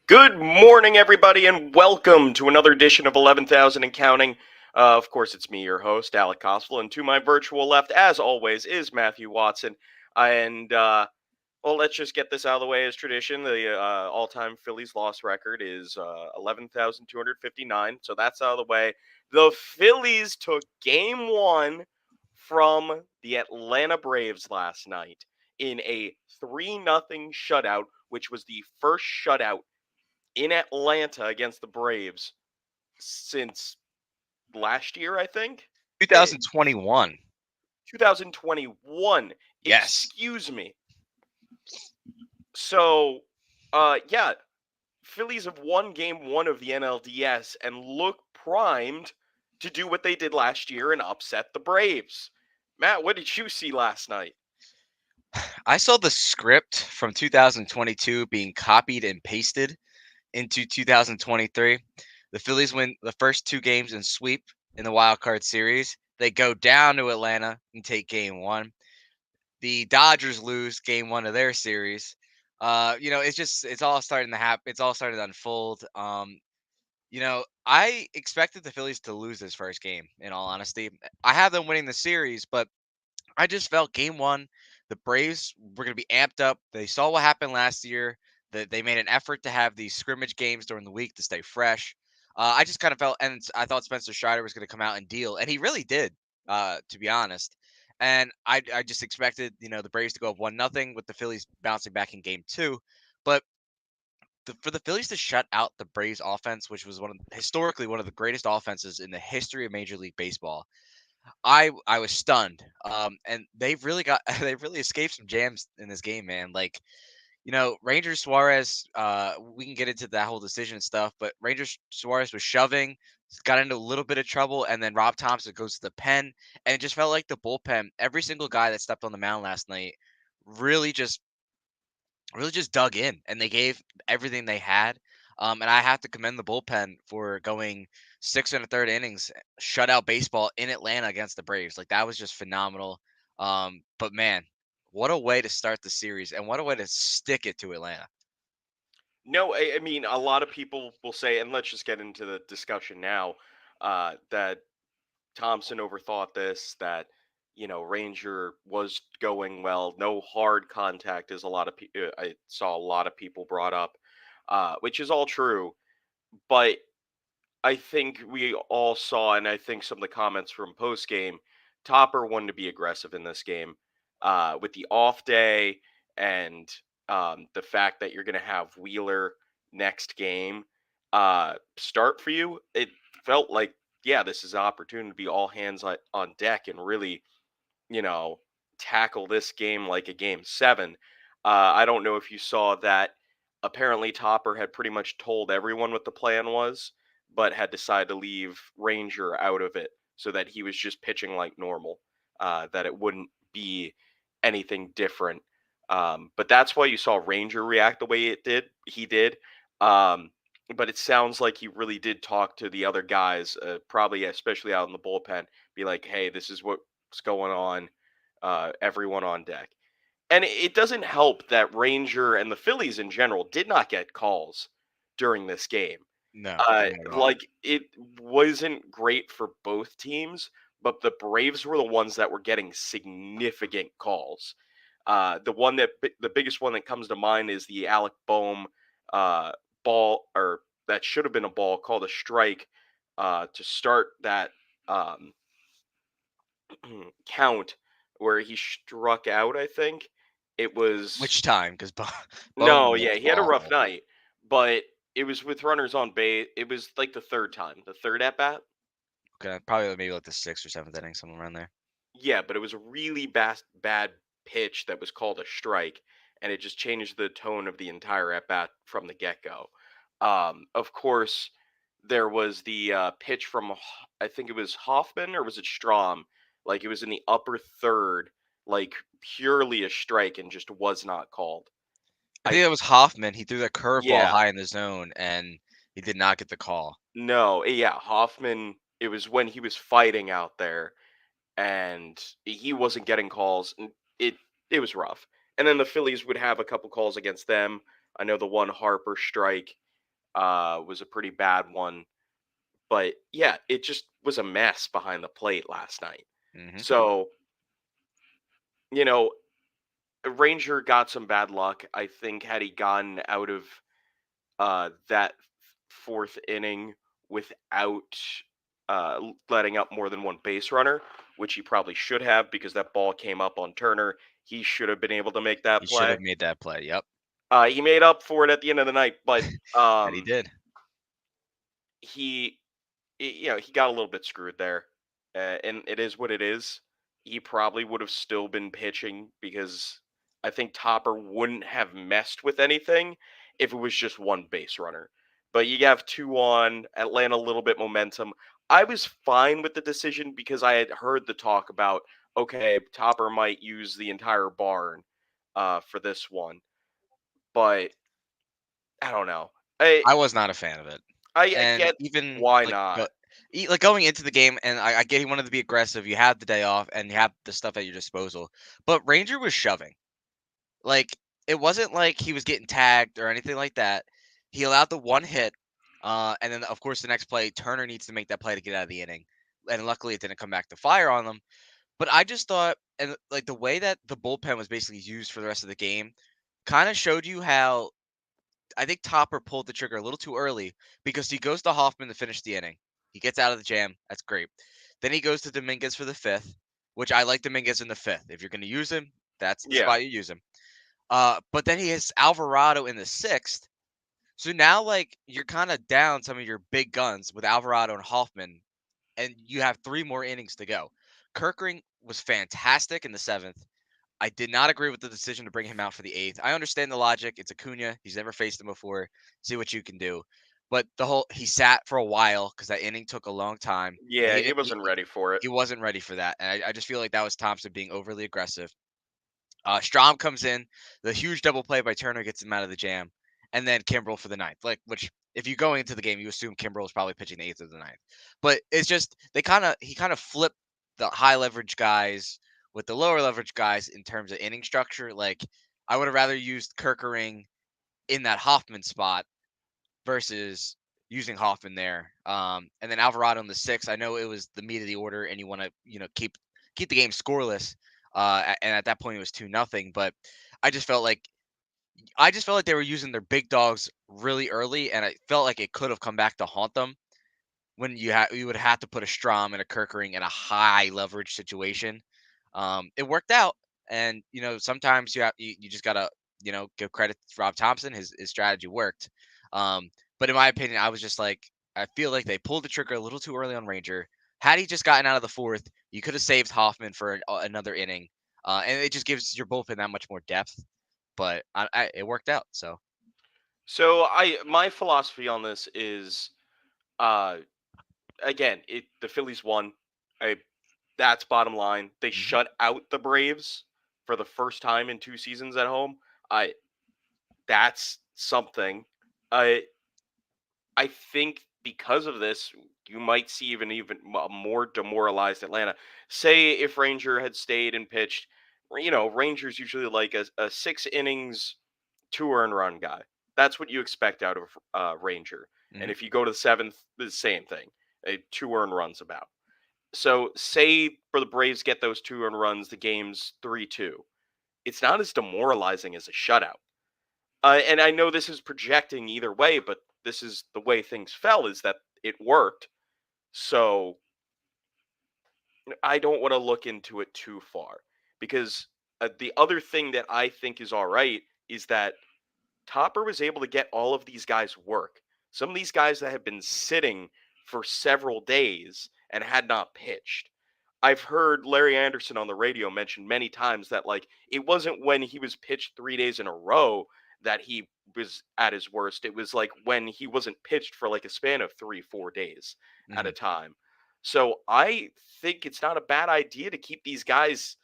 Good morning, everybody, and welcome to another edition of 11,000 and Counting. Of course, it's me, your host, Alec Kossel, and to my virtual left, as always, is Matthew Watson. Well, let's just get this out of the way as tradition. The all-time Phillies loss record is 11,259, so that's out of the way. The Phillies took Game 1 from the Atlanta Braves last night in a 3-0 shutout, which was the first shutout in Atlanta against the Braves since last year, I think. 2021. 2021. Yes. Excuse me. So, yeah, Phillies have won game 1 of the NLDS and look primed to do what they did last year and upset the Braves. Matt, what did you see last night? I saw the script from 2022 being copied and pasted into 2023. The Phillies win the first two games and sweep in the wild card series. They go down to Atlanta and take game one. The Dodgers lose game one of their series. It's all starting to happen. It's all starting to unfold. I expected the Phillies to lose this first game, in all honesty. I have them winning the series, but I just felt game one, the Braves were going to be amped up. They saw what happened last year. That they made an effort to have these scrimmage games during the week to stay fresh. I just kind of felt, and I thought Spencer Strider was going to come out and deal, and he really did, to be honest. And I just expected, the Braves to go up 1-0 with the Phillies bouncing back in game two. But for the Phillies to shut out the Braves offense, which was historically one of the greatest offenses in the history of Major League Baseball, I was stunned. And they've really got they've really escaped some jams in this game, man. Like, Ranger Suarez, we can get into that whole decision stuff, but Ranger Suarez was shoving, got into a little bit of trouble, and then Rob Thompson goes to the pen, and it just felt like the bullpen, every single guy that stepped on the mound last night really just really just dug in and they gave everything they had. And I have to commend the bullpen for going 6 and a third innings, shutout baseball in Atlanta against the Braves. Like that was just phenomenal. But man, what a way to start the series and what a way to stick it to Atlanta. No, I mean, a lot of people will say, and let's just get into the discussion now, that Thompson overthought this, that, Ranger was going well. No hard contact, as a lot of people, I saw a lot of people brought up, which is all true. But I think we all saw, and I think some of the comments from post game, Topper wanted to be aggressive in this game, with the off day and the fact that you're going to have Wheeler next game start for you. It felt like, yeah, this is an opportunity to be all hands on deck and really, you know, tackle this game like a game seven. I don't know if you saw that. Apparently, Topper had pretty much told everyone what the plan was, but had decided to leave Ranger out of it so that he was just pitching like normal, that it wouldn't be anything different. But that's why you saw Ranger react the way he did. Um, but it sounds like he really did talk to the other guys, probably especially out in the bullpen, be like, "Hey, this is what's going on. Everyone on deck." And it doesn't help that Ranger and the Phillies in general did not get calls during this game. No, not at all. Like, it wasn't great for both teams, but the Braves were the ones that were getting significant calls. The biggest one that comes to mind is the Alec Boehm uh, ball, or that should have been a ball called a strike, to start that um, count where he struck out. I think it was Which time? Because Bowman no, was yeah, he had a rough awful. night, but it was with runners on base. It was like the third time, the third at bat. Okay, probably maybe like the sixth or seventh inning, somewhere around there. Yeah, but it was a really bad pitch that was called a strike, and it just changed the tone of the entire at bat from the get go. Of course, there was the pitch from I think it was Hoffman, or was it Strom? Like, it was in the upper third, like purely a strike, and just was not called. I I think that was Hoffman. He threw that curveball Yeah, high in the zone, and he did not get the call. no, yeah, Hoffman. It was when he was fighting out there, and he wasn't getting calls, and it was rough. And then the Phillies would have a couple calls against them. I know the one Harper strike. was a pretty bad one. But yeah, it just was a mess behind the plate last night. Hmm. So, you know, Ranger got some bad luck. I think had he gotten out of that fourth inning without letting up more than one base runner, which he probably should have because that ball came up on Turner. He should have been able to make that He should play. have made that play. Yep, He made up for it at the end of the night, but and he um, did. he he got a little bit screwed there, and it is what it is. He probably would have still been pitching because I think Topper wouldn't have messed with anything if it was just one base runner. But you have two on Atlanta, a little bit momentum. I was fine with the decision because I had heard the talk about okay, Topper might use the entire barn for this one, but I don't know. I I was not a fan of it. I And get even why like not. like going into the game, and I get he wanted to be aggressive. You have the day off, and you have the stuff at your disposal. But Ranger was shoving. Like it wasn't like he was getting tagged or anything like that. He allowed the one hit, and then of course the next play, Turner needs to make that play to get out of the inning, and luckily it didn't come back to fire on them. But I just thought, and like the way that the bullpen was basically used for the rest of the game, kind of showed you how I think Topper pulled the trigger a little too early because he goes to Hoffman to finish the inning. He gets out of the jam. That's great. Then he goes to Dominguez for the fifth, which I like Dominguez in the fifth. If you're going to use him, that's the Yeah, spot you use him. But then he has Alvarado in the sixth. So now, like, you're kind of down some of your big guns with Alvarado and Hoffman, and you have three more innings to go. Kirkering was fantastic in the seventh. I did not agree with the decision to bring him out for the eighth. I understand the logic. It's Acuna. He's never faced him before. See what you can do. But the whole he sat for a while because that inning took a long time, and yeah, he he didn't. wasn't ready for it. He wasn't ready for that, and I just feel like that was Thompson being overly aggressive. Strom comes in, the huge double play by Turner gets him out of the jam, and then Kimbrel for the ninth. Like, which if you go into the game, you assume Kimbrel was probably pitching the eighth or the ninth. But it's just he kind of flipped the high leverage guys with the lower leverage guys in terms of inning structure. Like, I would have rather used Kirkering in that Hoffman spot versus using Hoffman there. And then Alvarado in the sixth. I know it was the meat of the order, and you want to keep the game scoreless. And at that point, it was 2-0. But I just felt like they were using their big dogs really early, and I felt like it could have come back to haunt them when you would have to put a Strom and a Kirkering in a high leverage situation. It worked out, and sometimes you just gotta give credit to Rob Thompson. His strategy worked. But in my opinion, I was just like I feel like they pulled the trigger a little too early on Ranger. Had he just gotten out of the fourth, you could have saved Hoffman for another inning, and it just gives your bullpen that much more depth. But it worked out. So So my philosophy on this is uh again, the Phillies won. I That's bottom line. They hmm shut out the Braves for the first time in 2 seasons at home. I That's something. I I think because of this, you might see a more demoralized Atlanta. Say if Ranger had stayed and pitched, Rangers usually like a 6 innings 2 earned run guy. That's what you expect out of Ranger. And hmm if you go to the seventh, the same thing. 2 earned runs about. So say for the Braves get those 2 earned runs, the game's 3-2. It's not as demoralizing as a shutout. And I know this is projecting either way, but this is the way things fell is that it worked. So I don't want to look into it too far because the other thing that I think is all right is that Topper was able to get all of these guys work. Some of these guys that have been sitting for several days and had not pitched. I've heard Larry Anderson on the radio mention many times that like it wasn't when he was pitched 3 days in a row that he was at his worst. It was like when he wasn't pitched for like a span of 3 4 days at a hmm time. So I think it's not a bad idea to keep these guys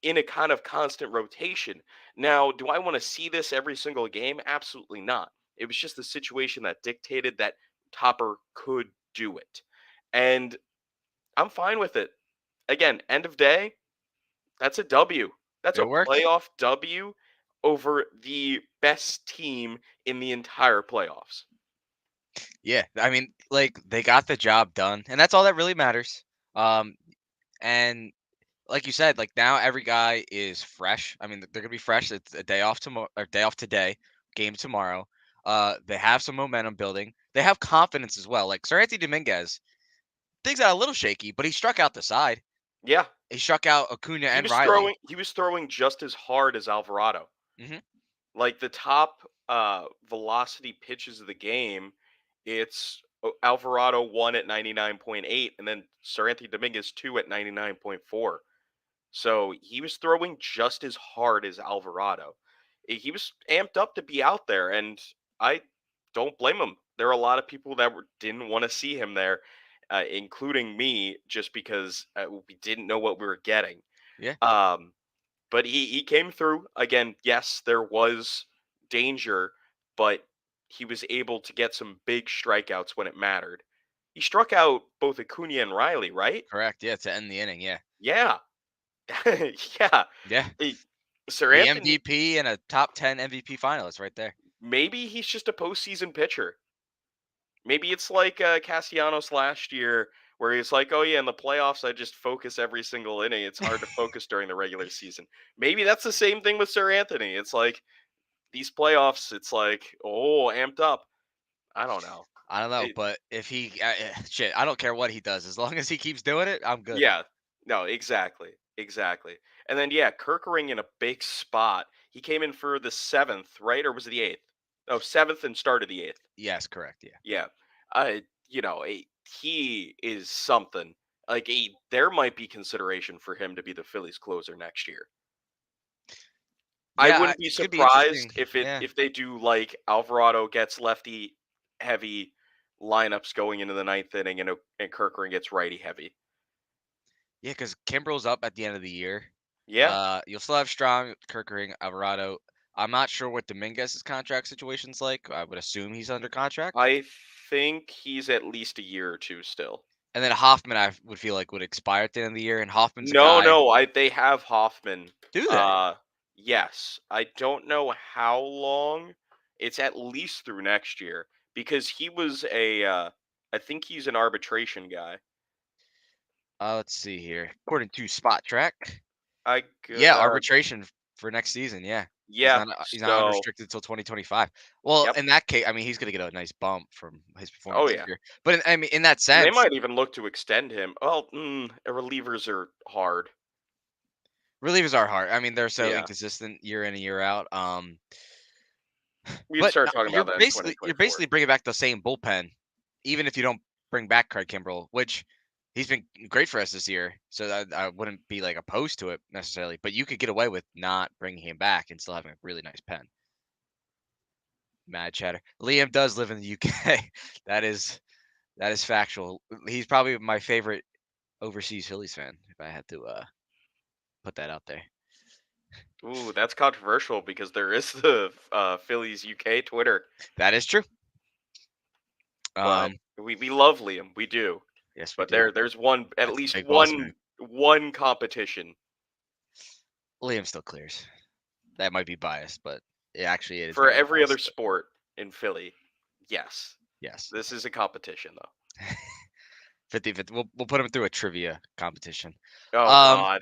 in a kind of constant rotation. Now, do I want to see this every single game? Absolutely not. It was just the situation that dictated that Topper could do it. And I'm fine with it. Again, end of day, that's a W. That's it a worked. playoff W over the best team in the entire playoffs. Yeah, I mean, like they got the job done, and that's all that really matters. Um, and like you said, like now every guy is fresh. I mean, they're gonna be fresh. It's a day off tomorrow, or day off today, game tomorrow. They have some momentum building. They have confidence as well. Like Sir Anthony Dominguez, things got a little shaky, but he struck out the side. Yeah, He struck out Acuna he and was Riley. throwing just as hard as Alvarado. Hmm. Like the top velocity pitches of the game, it's Alvarado 1 at 99.8 and then Sir Anthony Dominguez 2 at 99.4. So he was throwing just as hard as Alvarado. He was amped up to be out there, and I don't blame him. There are a lot of people that didn't want to see him there, including me, just because we didn't know what we were getting. Yeah, Um, but he came through again. Yes, there was danger, but he was able to get some big strikeouts when it mattered. He struck out both Acuna and Riley, right? correct. Yeah, to end the inning. Yeah, Yeah, yeah. yeah. Eh, Sir The Anthony, MVP and a top 10 MVP finalist right there. maybe he's just a postseason pitcher. Maybe it's like Castellanos last year, where he's like, "Oh yeah, in the playoffs, I just focus every single inning. It's hard to focus during the regular season." Maybe that's the same thing with Sir Anthony. It's like these playoffs, it's like, oh, amped up. I don't know. I don't know, It, but if he shit, I don't care what he does as long as he keeps doing it, I'm good. yeah, no, exactly, exactly. And then yeah, Kirkering in a big spot. He came in for the seventh, right, or was it the eighth? Oh, seventh and started the eighth. Yes, correct. Yeah. Yeah, he is something. Like there might be consideration for him to be the Phillies closer next year. I Yeah, wouldn't be it's gonna be interesting. surprised if Yeah. they do like Alvarado gets lefty heavy lineups going into the ninth inning and Kirkering gets righty heavy. Yeah, because Kimbrel's up at the end of the year. Yeah, You'll still have Strong, Kirkering, Alvarado. I'm not sure what Dominguez's contract situation's like. I would assume he's under contract. I think he's at least a year or two still. And then Hoffman, I would feel like would expire at the end of the year. And Hoffman's a No, guy. no, I they have Hoffman. Do they? Uh yes. I don't know how long. It's at least through next year because he was I think he's an arbitration guy. Let's see here. According to Spot Track, I g- yeah, uh arbitration for next season. Yeah, yeah, he's not so unrestricted until 2025. Well, yep. in that case, I mean, he's gonna get a nice bump from his Oh performance this yeah. year. But I mean, in that And they sense, might even look to extend him. Well, relievers are hard. relievers are hard. I mean, they're so Yeah. inconsistent year in and year out. We'd But start talking about that in you're 2024. basically bringing back the same bullpen, even if you don't bring back Craig Kimbrell, which he's been great for us this year. So I wouldn't be like opposed to it necessarily. But you could get away with not bringing him back and still having a really nice pen. Mad chatter. Liam does live in the UK. that is that is factual. He's probably my favorite overseas Phillies fan. If I had to put that out there, Ooh, that's controversial because there is the Phillies UK Twitter, that is true. but Um, we love Liam, we do. yes, we But do. there's one at That's the least big boss man. one competition Liam still clears. That might be biased, but it is for very every other biased. sport in Philly. Yes, Yes. this is a competition though. 50-50. We'll put him through a trivia competition. Oh Um, God.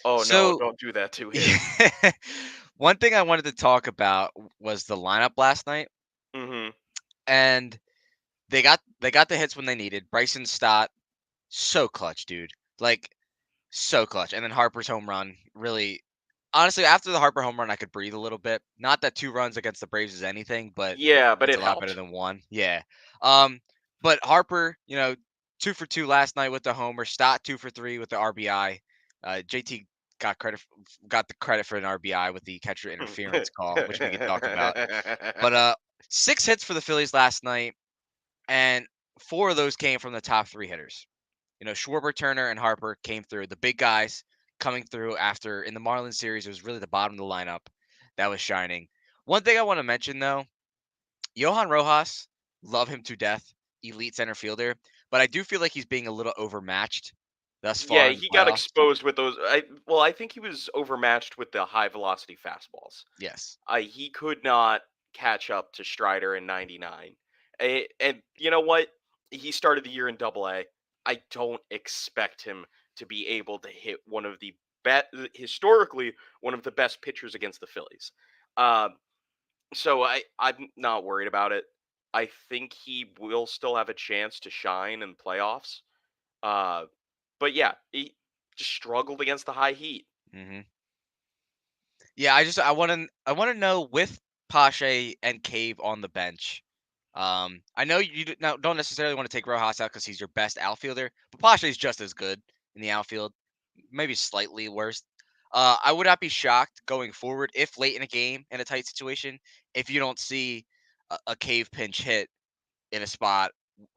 Oh no, so don't do that to him. one thing I wanted to talk about was the lineup last night, Hmm. and they got the hits when they needed. Bryson Stott, so clutch, dude. Like so clutch. And then Harper's home run really honestly, after the Harper home run, I could breathe a little bit. Not that 2 runs against the Braves is anything, but Yeah, but it's it a lot better helped. than 1. Yeah. Um, but Harper, 2 for 2 last night with the homer. Stott 2 for 3 with the RBI. JT got the credit for an RBI with the catcher interference call, which we could talk about. But 6 hits for the Phillies last night, and 4 of those came from the top 3 hitters. Schwarber, Turner, and Harper came through. The big guys coming through after in the Marlins series, it was really the bottom of the lineup that was shining. One thing I want to mention though, Johan Rojas, love him to death, elite center fielder, but I do feel like he's being a little overmatched thus Yeah, far in the he got playoffs. exposed with those. I think he was overmatched with the high velocity fastballs. Yes. He could not catch up to Strider in '99, And you know what? He started the year in Double A. I don't expect him to be able to hit one of the historically one of the best pitchers against the Phillies. Um, so I'm not worried about it. I think he will still have a chance to shine in playoffs. Uh, but yeah, he just struggled against the high heat. Hmm. Yeah, I want to know with Pache and Cave on the bench. I know now don't necessarily want to take Rojas out because he's your best outfielder, but Pache is just as good in the outfield, maybe slightly worse. I would not be shocked going forward if late in a game in a tight situation, if you don't see a Cave pinch hit in a spot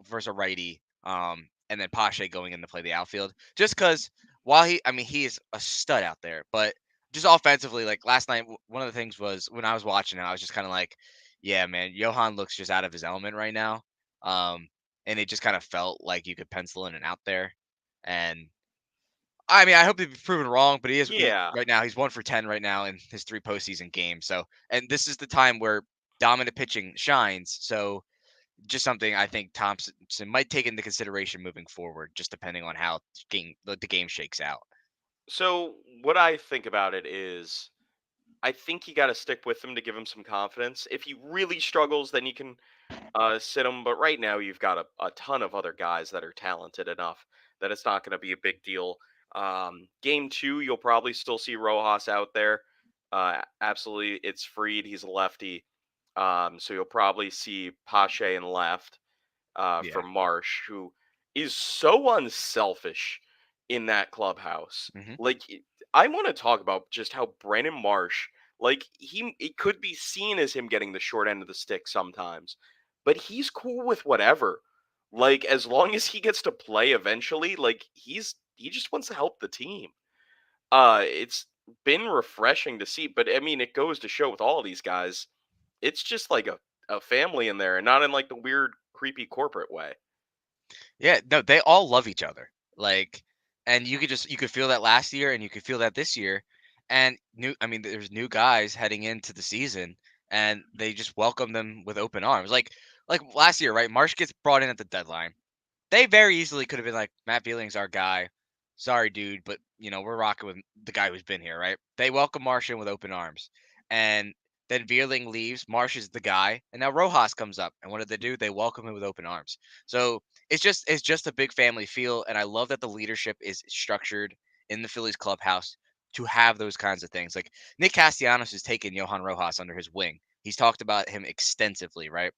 versus a righty, and then Pache going in to play the outfield. Just because while I mean, he is a stud out there, but just offensively, like last night, one of the things was when I was watching it, I was just kind of like, yeah, man, Johan looks just out of his element right now. Um, and it just kind of felt like you could pencil in and out there. And I mean, I hope to be proven wrong, but Yeah. right now, he's 1 for 10 right now in his 3 postseason games. So, and this is the time where dominant pitching shines. So, just something I think Thompson might take into consideration moving forward, just depending on how the game shakes out. So what I think about it is, I think you got to stick with him to give him some confidence. If he really struggles, then you can sit him. But right now, you've got a ton of other guys that are talented enough that it's not going to be a big deal. Game two, you'll probably still see Rojas out there. Absolutely, it's Freed. He's a lefty. So you'll probably see Pache in left for Yeah. Marsh, who is so unselfish in that clubhouse. Hmm. Like, I want to talk about just how Brandon Marsh, like, it could be seen as him getting the short end of the stick sometimes, but he's cool with whatever. Like, as long as he gets to play eventually, like, he just wants to help the team. It's been refreshing to see, but I mean, it goes to show with all of these guys, it's just like a family in there, and not in like the weird, creepy corporate way. Yeah, no, they all love each other. Like, and you could feel that last year, and you could feel that this year. And I mean, there's new guys heading into the season, and they just welcome them with open arms. Like last year, right? Marsh gets brought in at the deadline. They very easily could have been like, Matt Bealing's our guy. Sorry, dude, but we're rocking with the guy who's been here, right? They welcome Marsh in with open arms. And then Beerling leaves, Marsh is the guy, and now Rojas comes up. And what did they do? They welcome him with open arms. So it's just a big family feel, and I love that the leadership is structured in the Phillies clubhouse to have those kinds of things. Like Nick Castellanos has taken Johan Rojas under his wing. He's talked about him extensively, right?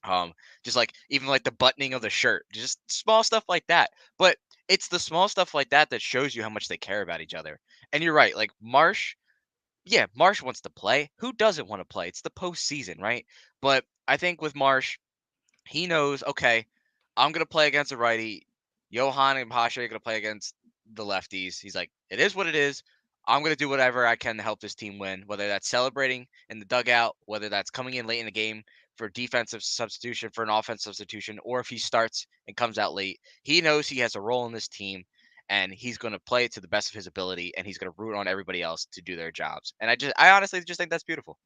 Um, just like even like the buttoning of the shirt, just small stuff like that. But it's the small stuff like that that shows you how much they care about each other. And you're right, like Marsh, yeah, Marsh wants to play. Who doesn't want to play? It's the postseason, right? But I think with Marsh, he knows, okay, I'm gonna play against a righty. Johan and Pasha are gonna play against the lefties. He's like, it is what it is. I'm gonna do whatever I can to help this team win, whether that's celebrating in the dugout, whether that's coming in late in the game for defensive substitution, for an offensive substitution, or if he starts and comes out late. He knows he has a role in this team, and he's gonna play it to the best of his ability, and he's gonna root on everybody else to do their jobs. And I honestly just think that's beautiful.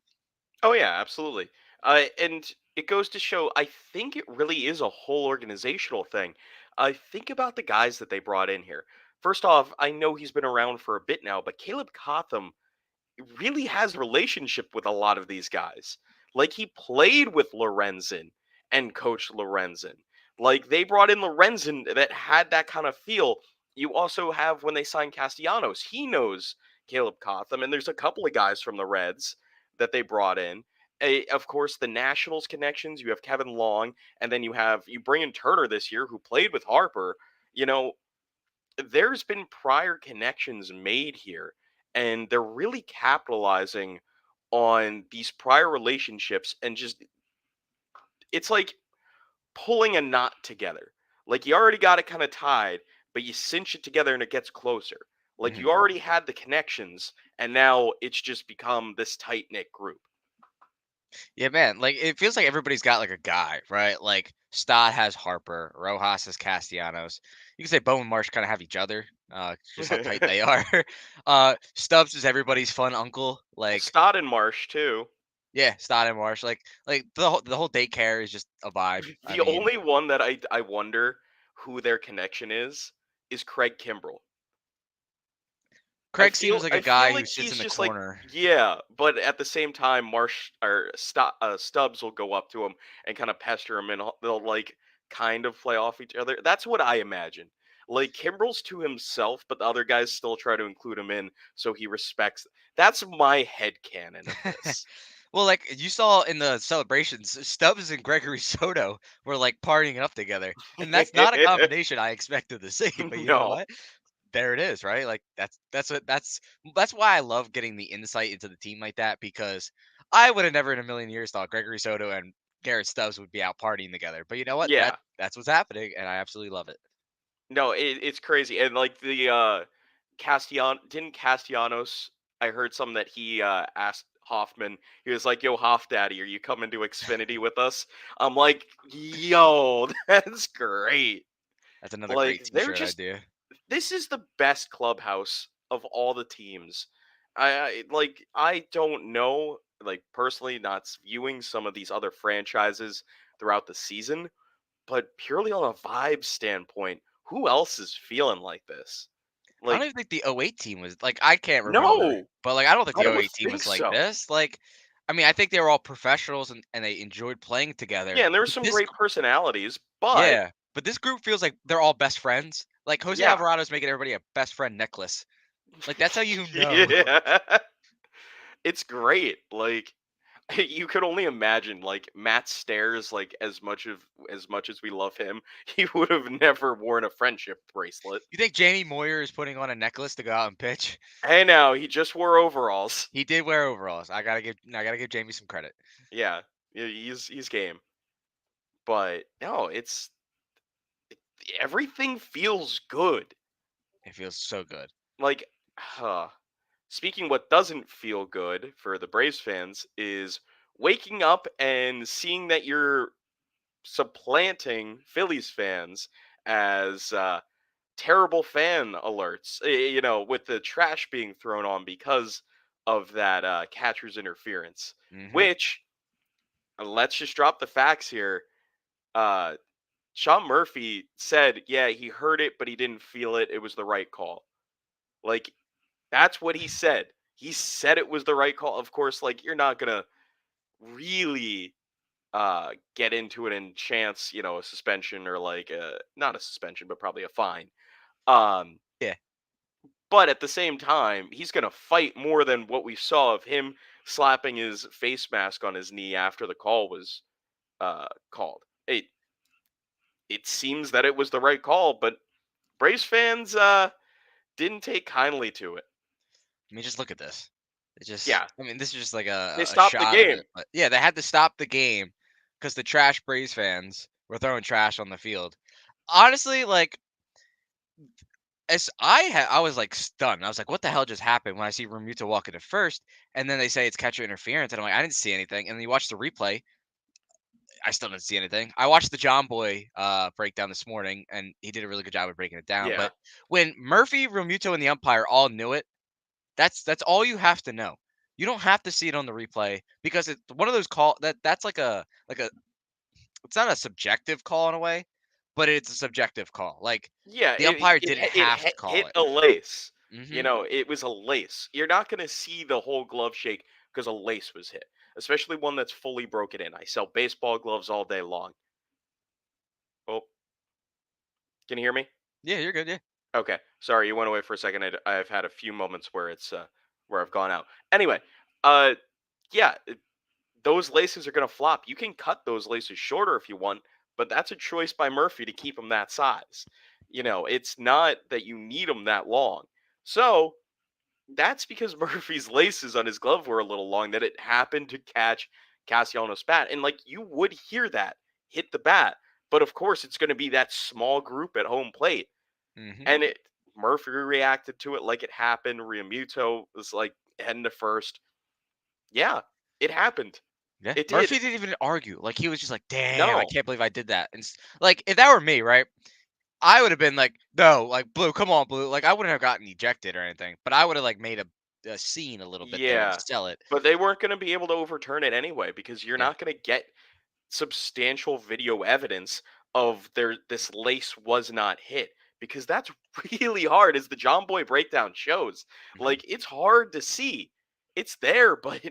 Oh yeah, absolutely. And it goes to show, I think it really is a whole organizational thing. I think about the guys that they brought in here. First off, I know he's been around for a bit now, but Caleb Cotham really has relationship with a lot of these guys. Like he played with Lorenzen and Coach Lorenzen. Like they brought in Lorenzen that had that kind of feel. You also have when they signed Castellanos, he knows Caleb Cotham, and there's a couple of guys from the Reds that they brought in. Of course, the Nationals connections. You have Kevin Long, and then you bring in Turner this year, who played with Harper. You know, there's been prior connections made here, and they're really capitalizing on these prior relationships, and just it's like pulling a knot together. Like you already got it kind of tied, but you cinch it together and it gets closer. Like Mhm. you already had the connections, and now it's just become this tight knit group. Yeah, man. Like it feels like everybody's got like a guy, right? Like Stott has Harper, Rojas has Castellanos. You can say Bowen and Marsh kind of have each other, just how tight they are. Stubbs is everybody's fun uncle. Like Stott and Marsh too. Yeah, Stott and Marsh, like the whole daycare is just a vibe. I The mean, only one that I wonder who their connection is Craig Kimbrell. Craig seems like a I feel guy who like sits in he's the just like, corner. yeah, but at the same time, Stubbs will go up to him and kind of pester him, and they'll like kind of play off each other. That's what I imagine. Like Kimbrel's to himself, but the other guys still try to include him in, so he respects. That's my head canon of this. Well, like you saw in the celebrations, Stubbs and Gregory Soto were like partying up together, and that's not a combination I expected to see. But you know No, what? There it is, right? Like that's why I love getting the insight into the team like that because I would have never in a million years thought Gregory Soto and Garrett Stubbs would be out partying together. But you know what? yeah, That's what's happening, and I absolutely love it. no, it's crazy, and like Castellanos. I heard something that he asked Hoffman. He was like, "Yo, Hoff Daddy, are you coming to Xfinity with us?" I'm like, "Yo, that's great!" That's another great Like, they're T-shirt just idea. this is the best clubhouse of all the teams. I don't know, like personally, not viewing some of these other franchises throughout the season, but purely on a vibe standpoint, who else is feeling like this? I don't Like, even think the '08 team was like I can't remember, no, but like I don't think I the don't '08 team think was like so. this. Like, I mean, I think they were all professionals and they enjoyed playing together. Yeah, and there were But some great personalities, but yeah, but this group feels like they're all best friends. Like Jose yeah, Alvarado's making everybody a best friend necklace. Like that's how you know. yeah, it's great. Like, you could only imagine, like Matt Stairs, like as much as we love him, he would have never worn a friendship bracelet. You think Jamie Moyer is putting on a necklace to go out and pitch? Hey, now he just wore overalls. He did wear overalls. I gotta give Jamie some credit. Yeah, he's game, but no, everything feels good. It feels so good. Like, huh. Speaking what doesn't feel good for the Braves fans is waking up and seeing that you're supplanting Phillies fans as terrible fan alerts, with the trash being thrown on because of that catcher's interference. Hmm. Which, let's just drop the facts here. Uh, Sean Murphy said, yeah, he heard it, but he didn't feel it. It was the right call. Like, that's what he said. He said it was the right call. Of course, like, you're not gonna really get into it and chance, a suspension or like not a suspension, but probably a fine. Um, Yeah. but at the same time, he's gonna fight more than what we saw of him slapping his face mask on his knee after the call was called. It seems that it was the right call, but Braves fans didn't take kindly to it. I mean, just look at this. It just, Yeah, I mean, this is just like they a stopped the shot of it. game. But yeah, they had to stop the game because the trash Braves fans were throwing trash on the field. Honestly, like, I was like stunned. I was like, "What the hell just happened?" When I see Remuta walk into first, and then they say it's catcher interference, and I'm like, "I didn't see anything." And then you watch the replay, I still didn't see anything. I watched the John Boy breakdown this morning, and he did a really good job of breaking it down. Yeah, But when Murphy, Remuto, and the umpire all knew it, that's all you have to know. You don't have to see it on the replay because it's one of those that's like a it's not a subjective call in a way, but it's a subjective call. Like yeah. the umpire didn't have to Hit call it. a lace. Hmm. It was a lace. You're not gonna see the whole glove shake because a lace was hit, especially one that's fully broken in. I sell baseball gloves all day long. Oh, can you hear me? Yeah, you're good. Yeah. Okay, sorry, you went away for a second. I've had a few moments where where I've gone out. Anyway, uh, yeah, those laces are gonna flop. You can cut those laces shorter if you want, but that's a choice by Murphy to keep them that size. It's not that you need them that long. So that's because Murphy's laces on his glove were a little long that it happened to catch Castellanos' bat, and like you would hear that hit the bat, but of course it's going to be that small group at home plate, Hmm. and it Murphy reacted to it like it happened. Riamuto was like heading to first. Yeah, it happened. Yeah. It did. Murphy didn't even argue. Like he was just like, "Damn, I No. can't believe I did that." And like if that were me, right? I would have been like, "No, like Blue, come on, Blue." Like I wouldn't have gotten ejected or anything, but I would have like made a scene a little bit there to Yeah. sell it. But they weren't gonna be able to overturn it anyway because you're Yeah. not gonna get substantial video evidence of this lace was not hit because that's really hard as the John Boy breakdown shows. Mhm. Like it's hard to see. It's there, but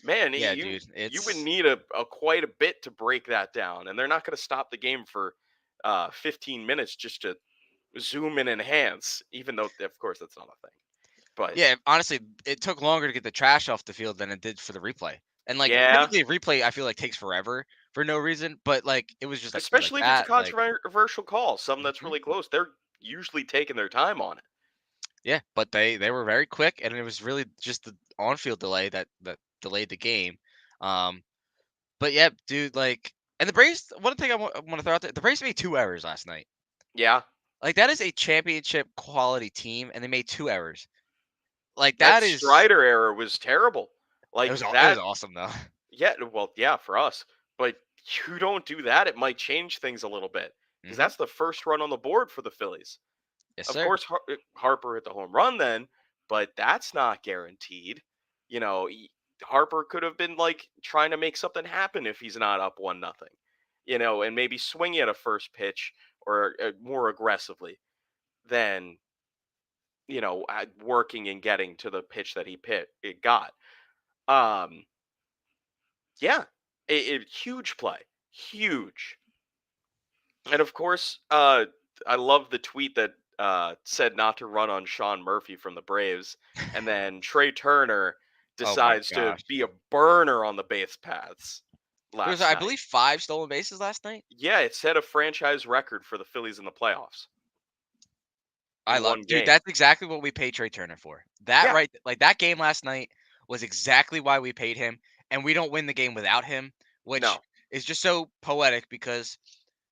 man, Yeah, dude. you would It's need a quite a bit to break that down, and they're not going to stop the game for 15 minutes just to zoom and enhance. Even though, of course, that's not a thing. But Yeah, honestly, it took longer to get the trash off the field than it did for the replay. And like yeah, typically replay I feel like takes forever for no reason, but like it was just like especially if it's a that. Like controversial call, something that's mhm. really close, they're usually taking their time on it. Yeah, but they were very quick and it was really just the on-field delay that delayed the game. Um but yeah, dude, like and the Braves one thing I want to throw out there, the Braves made 2 errors last night. Yeah, Like that is a championship quality team and they made 2 errors. Like that that is Strider era was terrible. Like it was that, awesome though. yeah. Well, yeah, for us, but you don't do that, it might change things a little bit because Mhm. that's the first run on the board for the Phillies. Yes, Of sir. course, Harper hit the home run then, but that's not guaranteed. You know, Harper could have been like trying to make something happen if he's not up 1-0. You know, and maybe swing at a first pitch or more aggressively than working and getting to the pitch that it got. Um, yeah, huge play, huge. And of course, I love the tweet that said not to run on Sean Murphy from the Braves, and then Trey Turner Oh my decides to gosh. be a burner on the base paths There was, last I night. believe, 5 stolen bases last night. Yeah, it set a franchise record for the Phillies in the playoffs I in love one dude, game. that's exactly what we paid Trey Turner for. That Yeah, right like, that game last night was exactly why we paid him, and we don't win the game without him, which no, is just so poetic because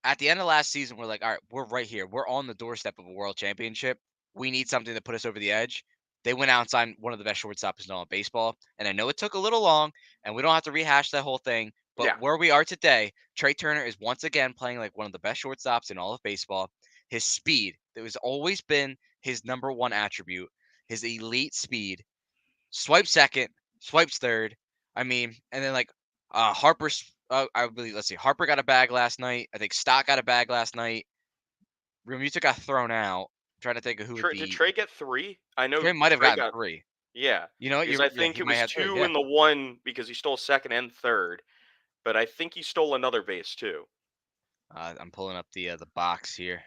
at the end of last season, we're like, "Alright, we're right here. We're on the doorstep of a world championship. We need something to put us over the edge." They went out and signed one of the best shortstops in all of baseball, and I know it took a little long, and we don't have to rehash that whole thing, but yeah, where we are today, Trey Turner is once again playing like one of the best shortstops in all of baseball. His speed, that has always been his number one attribute, his elite speed. Swipe second, swipes third. I mean, and then like Harper's I believe let's see, Harper got a bag last night. I think Stott got a bag last night. Realmuto got thrown out. I'm trying to think of who would Did be. Trey get three? I know Trey might have Trey gotten got. three. Yeah, You know what? because You're I yeah, think he it might was have three. two Yeah. in the one because he stole second and third, but I think he stole another base too. I'm pulling up the box here.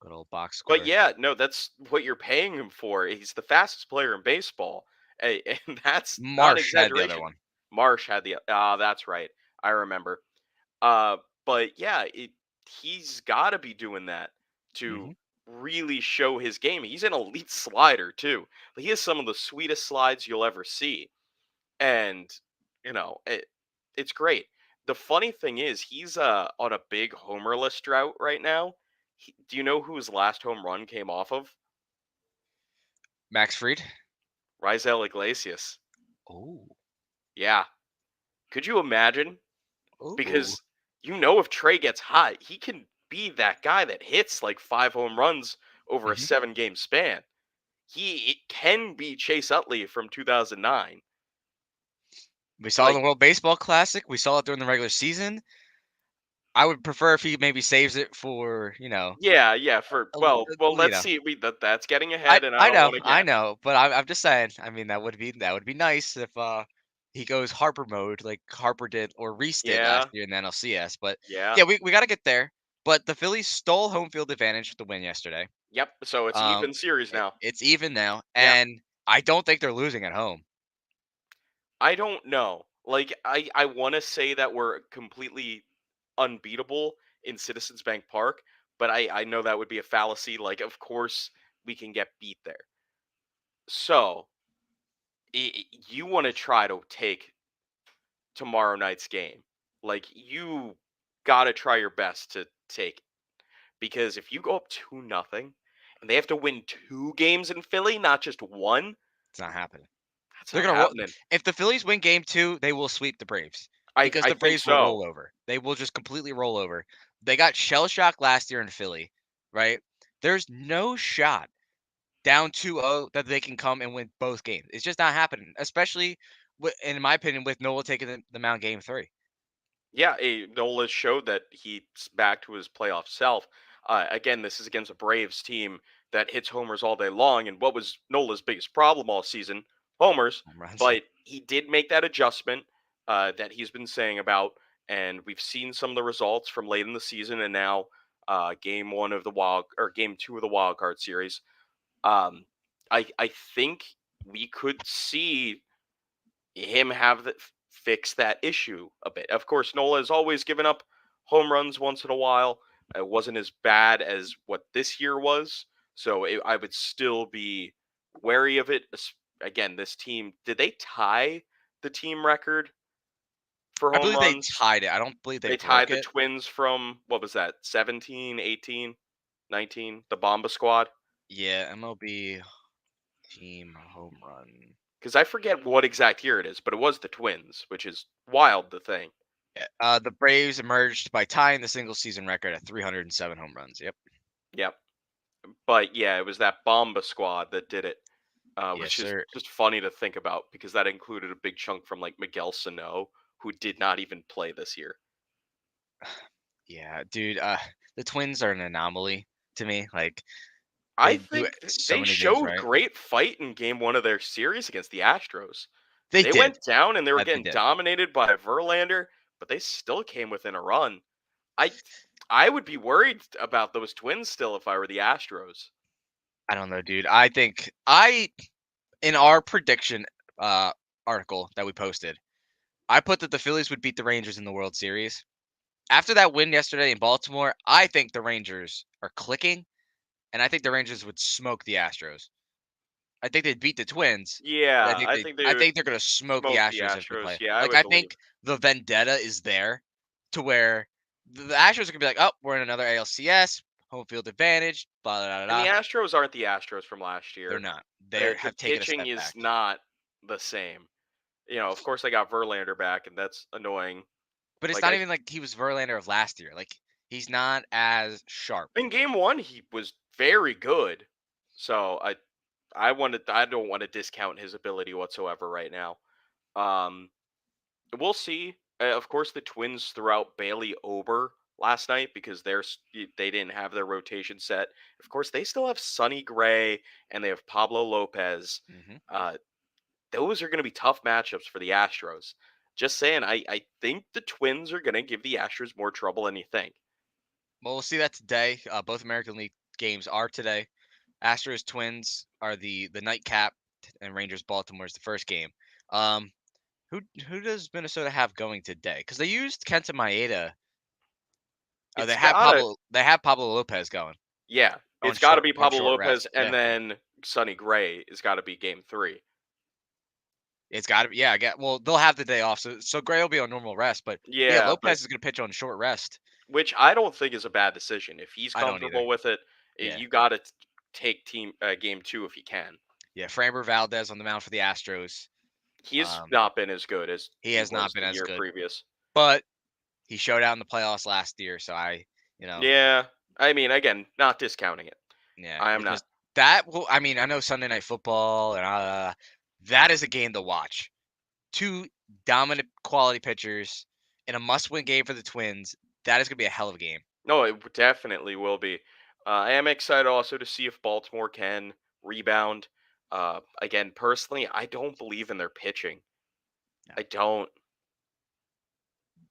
Good old box But score. yeah, no, that's what you're paying him for. He's the fastest player in baseball, and that's not Marsh had the other exaggeration. one. Marsh had the that's right. I remember. But yeah, he's got to be doing that to Hmm. really show his game. He's an elite slider too. He has some of the sweetest slides you'll ever see, and it's great. The funny thing is, he's on a big homerless drought right now. Do you know who his last home run came off of? Max Fried. Rizel Iglesias. Oh. Yeah. Could you imagine? Oh. Because if Trey gets hot, he can be that guy that hits like 5 home runs over a Hmm. 7 game span. He can be Chase Utley from 2009. We saw it in Like, the World Baseball Classic. We saw it during the regular season. I would prefer if he maybe saves it for, yeah, yeah. For well, you let's know. see. That's getting ahead, and I don't want to I guess. know, but I'm just saying. I mean, that would be nice if he goes Harper mode like Harper did or Reese did last Yeah, year in the NLCS. But yeah, yeah, we got to get there. But the Phillies stole home field advantage with the win yesterday. yep. So it's Um, even series now. it's even now, Yeah, and I don't think they're losing at home. I don't know. Like, I want to say that we're completely unbeatable in Citizens Bank Park, but I know that would be a fallacy. Like, of course we can get beat there. So you want to try to take tomorrow night's game. Like, you got to try your best to take it. Because if you go up 2-0 and they have to win 2 games in Philly, not just one, It's not happening. that's They're not gonna roll. happening. If the Phillies win Game 2, they will sweep the Braves because I the think Braves will so. roll over. They will just completely roll over. They got shell shocked last year in Philly, right? There's no shot. down 2-0 that they can come and win both games. It's just not happening, especially in my opinion, with Nola taking the mound game 3. Yeah, Nola showed that he's back to his playoff self. Again, this is against a Braves team that hits homers all day long, and what was Nola's biggest problem all season? Homers. Home runs. But he did make that adjustment that he's been saying about, and we've seen some of the results from late in the season, and now game two of the wild card series. Um, I think we could see him have fix that issue a bit. Of course, Nola has always given up home runs once in a while. It wasn't as bad as what this year was, so I would still be wary of it. Again, this team, did they tie the team record for I home believe they runs? tied it. I don't believe they They tied broke the it. Twins from what was that? 17, 18, 19, the Bomba squad. Yeah, MLB team home run. Because I forget what exact year it is, but it was the Twins, which is wild to think. Yeah, the Braves emerged by tying the single season record at 307 home runs. Yep. Yep. But yeah, it was that Bomba squad that did it, Yes, which is sir. just funny to think about because that included a big chunk from like Miguel Sano, who did not even play this year. Yeah, dude. The Twins are an anomaly to me. Like I they do think so they many things showed right. great fight in game one of their series against the Astros. They They did. went down and they were That they getting did. dominated by Verlander, but they still came within a run. I I would be worried about those Twins still if I were the Astros. I don't know, dude. I think I in our prediction uh article that we posted, I put that the Phillies would beat the Rangers in the World Series. After that win yesterday in Baltimore, I think the Rangers are clicking, and I think the Rangers would smoke the Astros. I think they'd beat the Twins, but Yeah, I think they I would think they're gonna smoke the smoke the Astros if they Astros. play. Yeah, I Like would I believe think it. the vendetta is there to where the Astros are gonna be like, oh, we're in another ALCS, home field advantage, blah blah blah And the blah. Astros aren't the Astros from last They're year. not. They The have taken a pitching step is back. not the same. Of course, I got Verlander back, and that's annoying. But it's Like not I even like he was Verlander of last year. Like he's not as sharp. in game one, he was very good. So I don't want to discount his ability whatsoever right now. Um, we'll see. Of course, the Twins threw out Bailey Ober last night because they didn't have their rotation set. Of course, they still have Sonny Gray and they have Pablo Lopez. Hmm. Uh, those are going to be tough matchups for the Astros. Just saying, I think the Twins are going to give the Astros more trouble than you think. Well, we'll see that today. Both American League games are today. Astros Twins are the nightcap, and Rangers Baltimore is the first game. Um, who does Minnesota have going today? Because they used Kenta Maeda. Oh, It's gotta, they have Pablo Lopez yeah, on it's got to be Pablo short Lopez, rest. and Yeah, then Sonny Gray has got to be Game 3. it's got to be. Yeah, I get. Well, they'll have the day off, so Gray will be on normal rest. But yeah, Yeah, but Lopez is going to pitch on short rest. which I don't think is a bad decision. If he's I don't either. comfortable with it, Yeah, you got to take Game 2 if you can. yeah. Framber Valdez on the mound for the Astros. He's Um, not been as good as he he has not was been the as year good, previous. but he showed out in the playoffs last year. So you know, Yeah, I mean, again, not discounting it. yeah, I am not. because that will. I mean, I know Sunday Night Football and that is a game to watch. Two dominant quality pitchers in a must-win game for the Twins. That is going to be a hell of a game. No, definitely will be. I am excited also to see if Baltimore can rebound. Again, personally, I don't believe in their pitching. Yeah. I don't.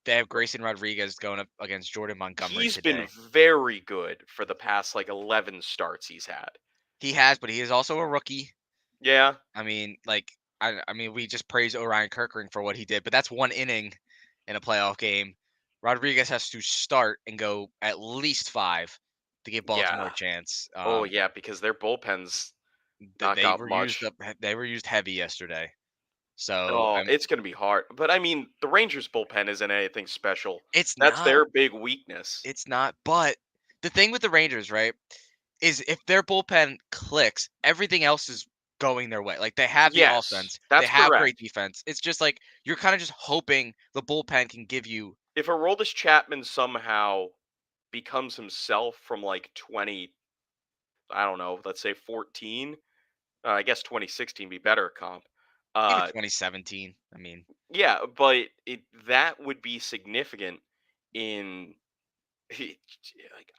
They have Grayson Rodriguez going up against Jordan Montgomery He's been today. very good for the past like 11 starts he's had. He has, but he is also a rookie. Yeah, I mean, like, I mean, we just praise Orion Kirkering for what he did, but that's one inning in a playoff game. Rodriguez has to start and go at least 5 to give Baltimore a yeah. chance. Oh, yeah, because their bullpen's not They got were used much. up. They were used heavy yesterday. So Oh, it's going to be hard. But I mean, the Rangers bullpen isn't anything special. it's That's not. their big weakness. It's not. But the thing with the Rangers, right, is if their bullpen clicks, everything else is going their way. Like they have the Yes, offense, they that's have great correct. defense. It's just like you're kind of just hoping the bullpen can give you. If Aroldis Chapman somehow becomes himself from like I don't know, let's say 14. I guess 2016 be better comp. Even Uh, 2017. I mean, yeah, but that would be significant in like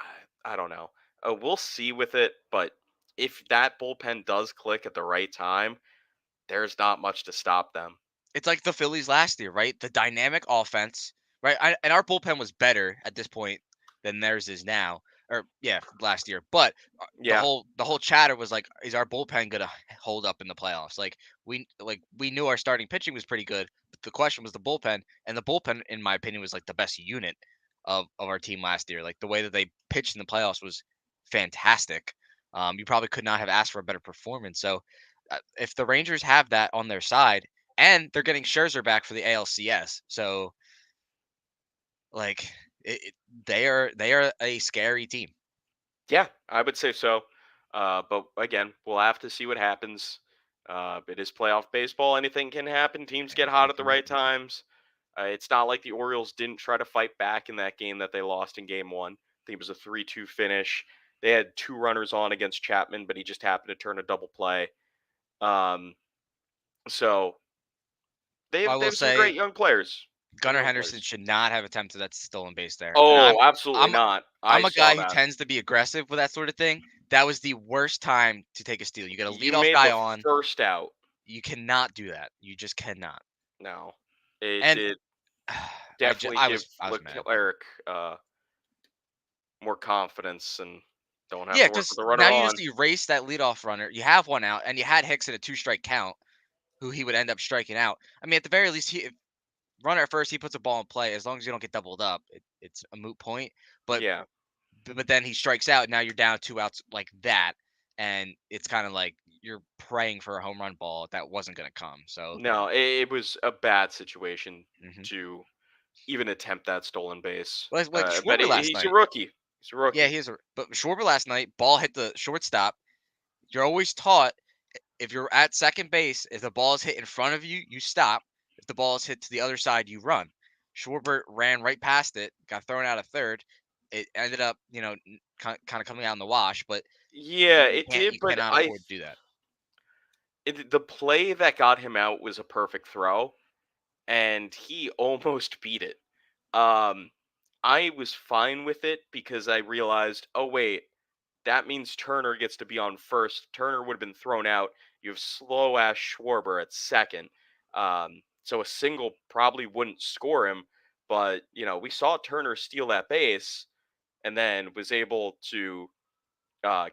I don't know. We'll see with it, but if that bullpen does click at the right time, there's not much to stop them. it's like the Phillies last year, right? The dynamic offense, right? And our bullpen was better at this point than theirs is now, or yeah, last year. But Yeah, the whole chatter was like, is our bullpen gonna hold up in the playoffs? We knew our starting pitching was pretty good, but the question was the bullpen, and the bullpen, in my opinion, was like the best unit of our team last year. Like the way that they pitched in the playoffs was fantastic. You probably could not have asked for a better performance. So if the Rangers have that on their side, and they're getting Scherzer back for the ALCS, so like they are a scary team. yeah, I would say so. But again, we'll have to see what happens. It is playoff baseball. Anything can happen. Teams get hot Anything at the can right happen. times. It's not like the Orioles didn't try to fight back in that game that they lost in game one. I think it was a 3-2 finish. They had two runners on against Chapman, but he just happened to turn a double play. Um, so they I have, they will have some great say young players. Great Gunnar young Henderson players. should not have attempted that stolen base there. And Oh, absolutely I'm not. I I'm a saw guy who that. tends to be aggressive with that sort of thing. That was the worst time to take a steal. You got a You leadoff made guy the on. first out. You cannot do that. You just cannot. No, it And did definitely give I was mad. Leclerc more confidence and don't have Yeah, to work with because the now runner you on. just erase that leadoff runner. You have one out, and you had Hicks in a two-strike count, who he would end up striking out. I mean, at the very least, if runner at first, he puts a ball in play. As long as you don't get doubled up, it's a moot point. But Yeah. but then he strikes out. Now you're down two outs like that, and it's kind of like you're praying for a home run ball that wasn't going to come. So, No, it was a bad situation mhm. to even attempt that stolen base. Like But Schwarber last he's a night. rookie. He's a Yeah, rookie. he is. But Schwarber last night, ball hit the shortstop. You're always taught if you're at second base, if the ball is hit in front of you, you stop. If the ball is hit to the other side, you run. Schwarber ran right past it, got thrown out of third. It ended up, kind of coming out in the wash, but Yeah, it you did, but cannot afford to do that. the play that got him out was a perfect throw, and he almost beat it. Um, I was fine with it because I realized, oh wait, that means Turner gets to be on first. Turner would have been thrown out. You have slow ass Schwarber at second. So a single probably wouldn't score him, but we saw Turner steal that base and then was able to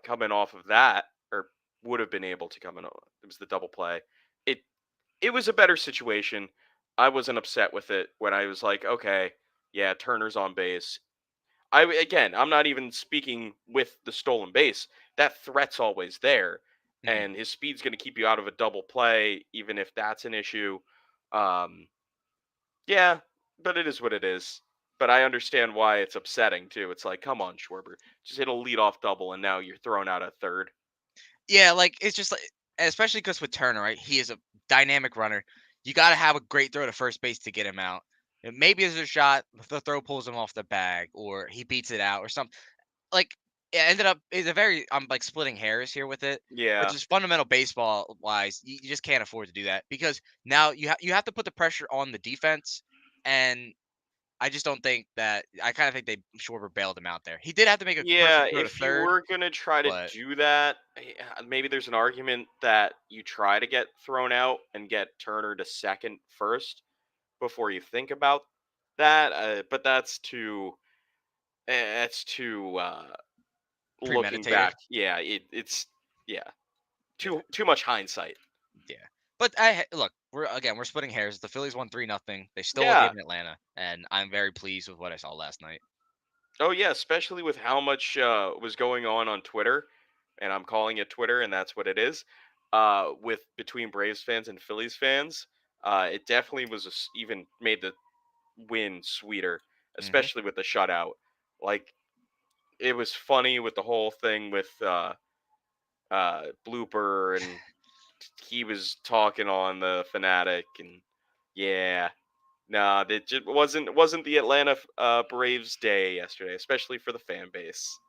come in off of that, or would have been able to come in. It was the double play. It it was a better situation. I wasn't upset with it when I was like, okay, yeah, Turner's on base. Again, I'm not even speaking with the stolen base. That threat's always there, Mhm. and his speed's going to keep you out of a double play, even if that's an issue. Um, yeah, but it is what it is. But I understand why it's upsetting too. It's like, come on, Schwarber, just hit a leadoff double, and now you're thrown out at third. Yeah, like it's just like, especially because with Turner, right? He is a dynamic runner. You got to have a great throw to first base to get him out. And maybe there's a shot, the throw pulls him off the bag, or he beats it out, or something. Like it ended up is a very I'm like splitting hairs here with it, but Yeah, just fundamental baseball wise, you just can't afford to do that because now you have to put the pressure on the defense, and I just don't think that I kind of think they Schwarber bailed him out there. He did have to make a yeah. perfect throw to If you third, were gonna try to but do that, maybe there's an argument that you try to get thrown out and get Turner to second first before you think about that. But that's too looking premeditated. back. Yeah, it's yeah Yeah, too much hindsight. yeah. But look, we're splitting hairs. The Phillies won 3-0. They stole a Yeah. game in Atlanta, and I'm very pleased with what I saw last night. Oh yeah, especially with how much was going on Twitter, and I'm calling it Twitter, and that's what it is. With between Braves fans and Phillies fans, it definitely was even made the win sweeter, Hmm. especially with the shutout. Like it was funny with the whole thing with Blooper, and he was talking on the Fanatic, and yeah, nah, it just wasn't the Atlanta Braves day yesterday, especially for the fan base.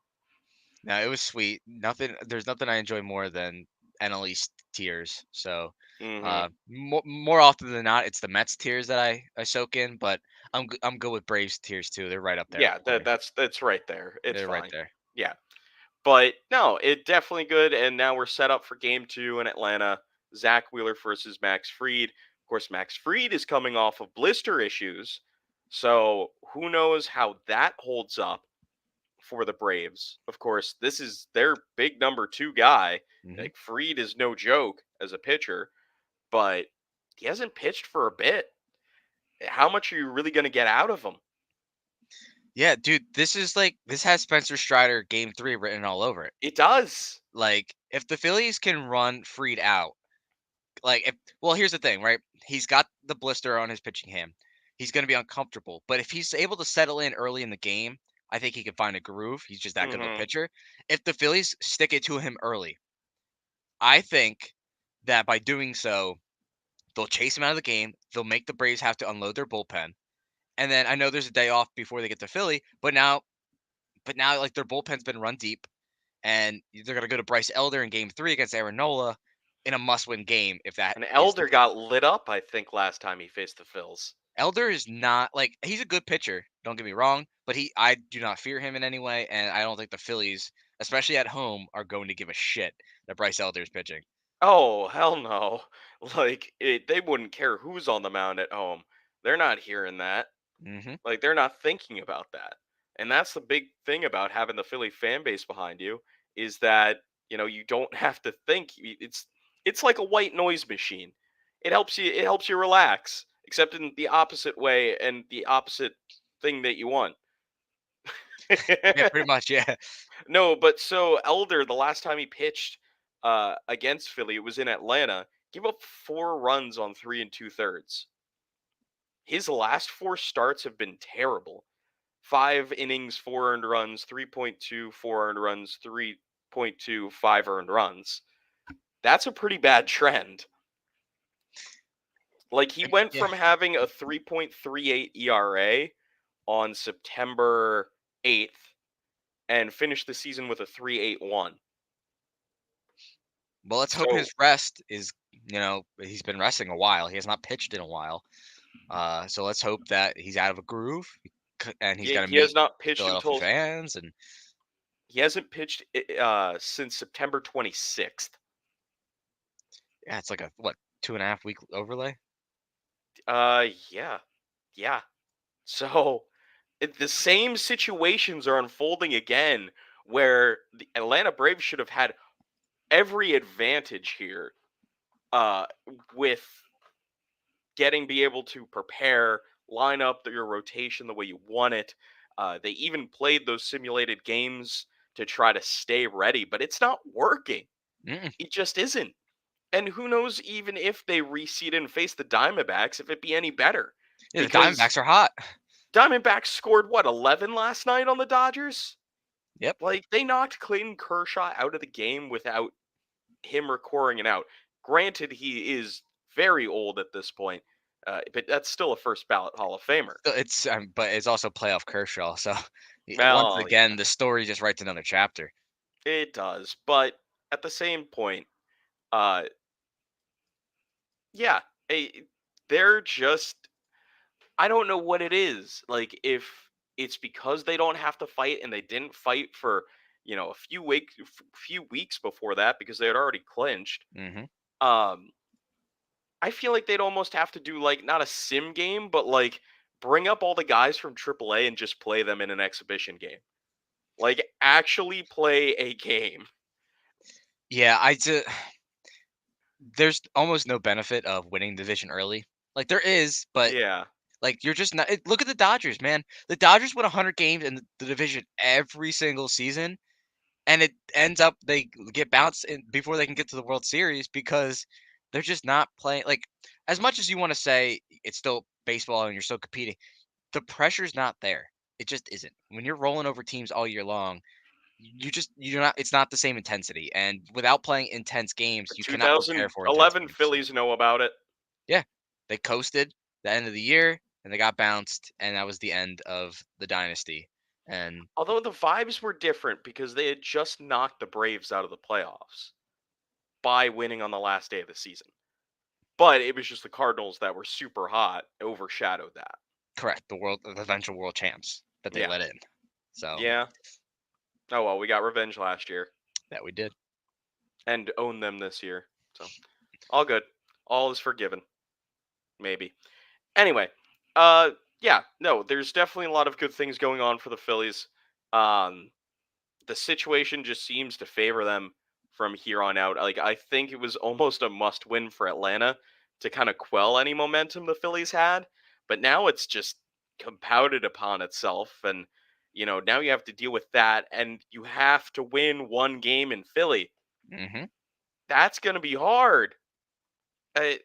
No, it was sweet. Nothing. There's nothing I enjoy more than NL East tears. So, Hmm. more often than not, it's the Mets tears that I soak in. But I'm good with Braves tears too. They're right up there Yeah, for me. that's right there. It's They're right fine. there. Yeah. But no, it definitely good. And now we're set up for game two in Atlanta. Zach Wheeler versus Max Fried. Of course, Max Fried is coming off of blister issues. So who knows how that holds up for the Braves. Of course, this is their big number two guy. Hmm. Like Fried is no joke as a pitcher, but he hasn't pitched for a bit. How much are you really going to get out of him? Yeah, dude, this has Spencer Strider game three written all over it. It does. Like, if the Phillies can run Freed out, like, if well, here's the thing, right? He's got the blister on his pitching hand. He's going to be uncomfortable, but if he's able to settle in early in the game, I think he can find a groove. He's just that good of a Hmm. pitcher. If the Phillies stick it to him early, I think that by doing so, they'll chase him out of the game. They'll make the Braves have to unload their bullpen. And then I know there's a day off before they get to Philly, but now like their bullpen's been run deep and they're going to go to Bryce Elder in game 3 against Aaron Nola in a must-win game if that And is the Elder case. got lit up, I think, last time he faced the Phils. Elder is not like he's a good pitcher, don't get me wrong, but I do not fear him in any way and I don't think the Phillies, especially at home, are going to give a shit that Bryce Elder is pitching. Oh, hell no. They wouldn't care who's on the mound at home. They're not hearing that. Mhm. Like, they're not thinking about that. And that's the big thing about having the Philly fan base behind you is that, you don't have to think. It's like a white noise machine. It helps you relax, except in the opposite way and the opposite thing that you want. Yeah, pretty much, yeah. No, but so Elder, the last time he pitched against Philly, it was in Atlanta, gave up 4 runs on 3 2/3. His last 4 starts have been terrible. 5 innings, 4 earned runs, 3.2, 4 earned runs, 3.2, 5 earned runs. That's a pretty bad trend. Like he went Yeah. from having a 3.38 ERA on September 8th and finished the season with a 3.81. Well, let's hope So his rest is, he's been resting a while. He has not pitched in a while. So let's hope that he's out of a groove and he's he, going to he has meet not the pitched Philadelphia until fans. And he hasn't pitched since September 26th. yeah, it's like a, what, 2.5 week overlay? Yeah, yeah. So the same situations are unfolding again, where the Atlanta Braves should have had every advantage here, uh, with be able to prepare, line up your rotation the way you want it. They even played those simulated games to try to stay ready, but it's not working. Mm-mm. It just isn't. And who knows, even if they reseed and face the Diamondbacks, if it'd be any better. Yeah, the Because Diamondbacks are hot. Diamondbacks scored what, 11 last night on the Dodgers? Yep. Like they knocked Clayton Kershaw out of the game without him recording it out. Granted, he is very old at this point, but that's still a first ballot Hall of Famer. But it's also playoff Kershaw. So once Well, again, yeah, the story just writes another chapter. it does. But at the same point, uh, yeah, eh, they're just I don't know what it is. Like if it's because they don't have to fight and they didn't fight for a few weeks before that because they had already clinched. Hmm. Um, I feel like they'd almost have to do like not a sim game, but like bring up all the guys from AAA and just play them in an exhibition game. Like actually play a game. Yeah, there's almost no benefit of winning division early. Like there is, but Yeah. like you're just not. Look at the Dodgers, man. The Dodgers win 100 games in the division every single season, and it ends up they get bounced in before they can get to the World Series because they're just not playing. Like as much as you want to say it's still baseball and you're still competing, the pressure's not there. It just isn't. When you're rolling over teams all year long, you're not. It's not the same intensity, and without playing intense games, The you cannot prepare for intense 2011 games. Phillies know about it. Yeah, they coasted the end of the year and they got bounced, and that was the end of the dynasty. And Although the vibes were different because they had just knocked the Braves out of the playoffs by winning on the last day of the season. But it was just the Cardinals that were super hot overshadowed that. correct, the eventual world champs that they Yeah. let in. So Yeah. Oh well, we got revenge last year that we did. and owned them this year. So all good. All is forgiven. Maybe. Anyway, yeah, no, there's definitely a lot of good things going on for the Phillies. Um, the situation just seems to favor them from here on out. Like I think it was almost a must win for Atlanta to kind of quell any momentum the Phillies had, but now it's just compounded upon itself and now you have to deal with that and you have to win one game in Philly. Hmm. That's going to be hard.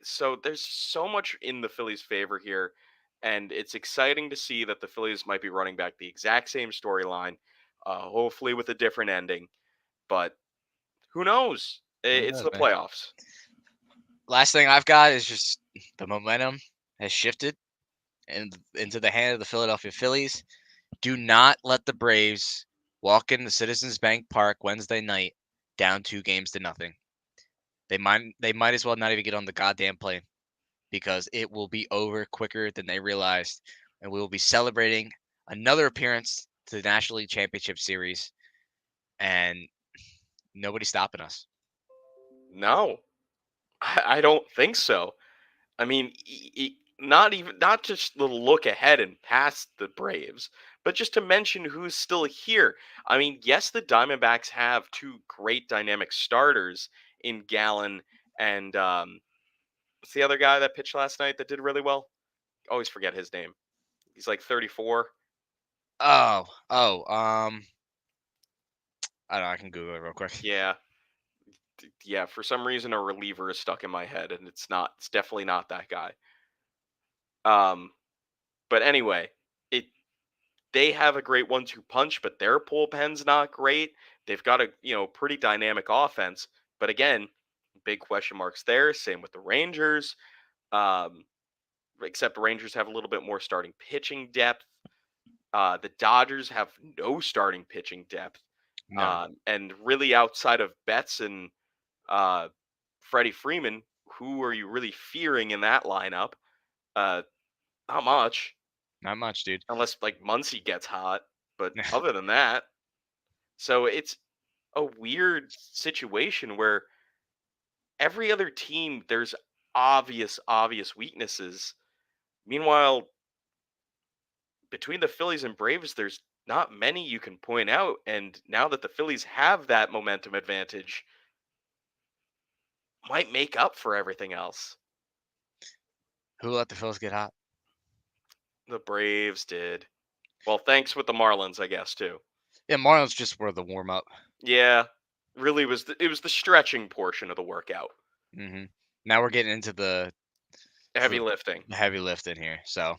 So there's so much in the Phillies' favor here, and it's exciting to see that the Phillies might be running back the exact same storyline, hopefully with a different ending. But who knows? Who It's knows, the man? playoffs. Last thing I've got is just the momentum has shifted into the hand of the Philadelphia Phillies. Do not let the Braves walk into Citizens Bank Park Wednesday night down 2 games to nothing. They might as well not even get on the goddamn plane because it will be over quicker than they realized, and we will be celebrating another appearance to the National League Championship Series, and nobody's stopping us. No, I don't think so. I mean, not just the look ahead and past the Braves, but just to mention who's still here. I mean, yes, the Diamondbacks have two great dynamic starters in Gallon and what's the other guy that pitched last night that did really well? Always forget his name. He's like 34. Oh, I don't know. I can Google it real quick. Yeah. Yeah, for some reason a reliever is stuck in my head and it's definitely not that guy. Um but anyway, it they have a great one-two punch, but their bullpen's not great. They've got a, pretty dynamic offense, but again, big question marks there. Same with the Rangers. Um except the Rangers have a little bit more starting pitching depth. The Dodgers have no starting pitching depth. None. And really outside of Betts and uh, Freddie Freeman, who are you really fearing in that lineup? Uh, not much, Not much, dude. unless like Muncy gets hot. But other than that, so it's a weird situation where every other team there's obvious weaknesses. Meanwhile, between the Phillies and Braves, there's not many you can point out. And now that the Phillies have that momentum advantage, might make up for everything else. Who let the Phillies get hot? The Braves did. Well, thanks with the Marlins, I guess, too. Yeah, Marlins just were the warm up. Yeah, really it was the stretching portion of the workout. Hmm. Now we're getting into Heavy the lifting. heavy lifting here. So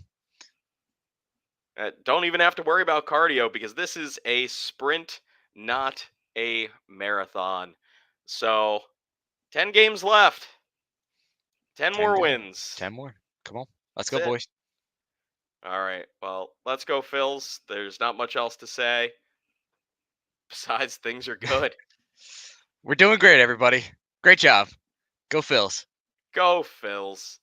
Don't even have to worry about cardio because this is a sprint, not a marathon. So, 10 games left. 10 10 more down, wins. 10 more. Come on, let's That's go, it. boys. All right. Well, let's go, Phils. There's not much else to say besides things are good. We're doing great, everybody. Great job. Go Phils. Go, Phils.